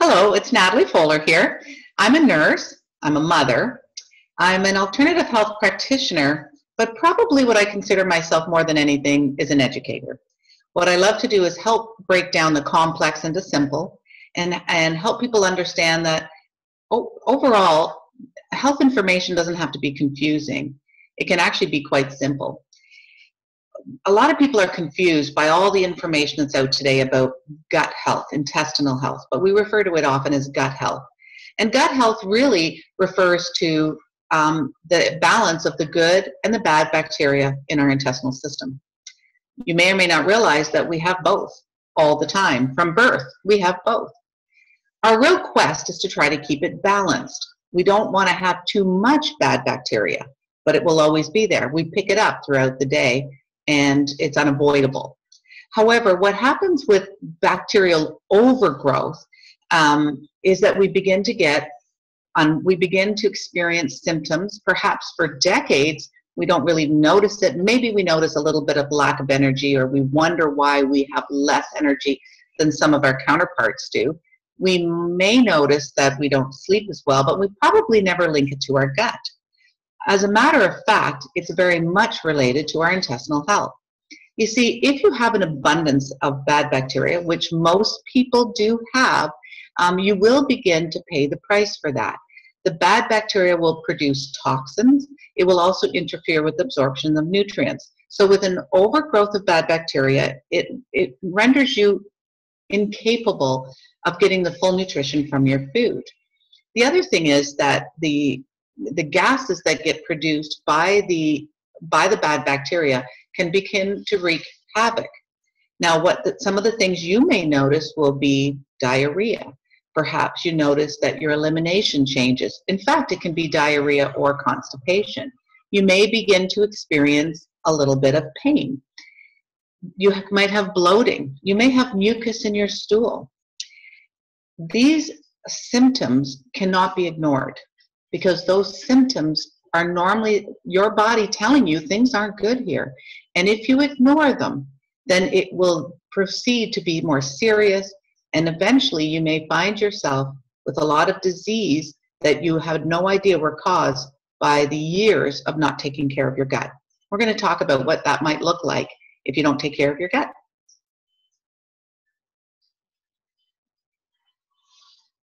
Hello, it's Natalie Foeller here. I'm a nurse, I'm a mother, I'm an alternative health practitioner, but probably what I consider myself more than anything is an educator. What I love to do is help break down the complex into simple and help people understand that overall, health information doesn't have to be confusing. It can actually be quite simple. A lot of people are confused by all the information that's out today about gut health, intestinal health, but we refer to it often as gut health. And gut health really refers to the balance of the good and the bad bacteria in our intestinal system. You may or may not realize that we have both all the time. From birth, we have both. Our real quest is to try to keep it balanced. We don't want to have too much bad bacteria, but it will always be there. We pick it up throughout the day, and it's unavoidable. However, what happens with bacterial overgrowth is that we begin to experience symptoms. Perhaps for decades, we don't really notice it. Maybe we notice a little bit of lack of energy, or we wonder why we have less energy than some of our counterparts do. We may notice that we don't sleep as well, but we probably never link it to our gut. As a matter of fact, it's very much related to our intestinal health. You see, if you have an abundance of bad bacteria, which most people do have, you will begin to pay the price for that. The bad bacteria will produce toxins. It will also interfere with absorption of nutrients. So with an overgrowth of bad bacteria, it renders you incapable of getting the full nutrition from your food. The other thing is that the gases that get produced by the bad bacteria can begin to wreak havoc. Now, some of the things you may notice will be diarrhea. Perhaps you notice that your elimination changes. In fact, it can be diarrhea or constipation. You may begin to experience a little bit of pain. You might have bloating. You may have mucus in your stool. These symptoms cannot be ignored, because those symptoms are normally your body telling you things aren't good here. And if you ignore them, then it will proceed to be more serious, and eventually you may find yourself with a lot of disease that you had no idea were caused by the years of not taking care of your gut. We're going to talk about what that might look like if you don't take care of your gut.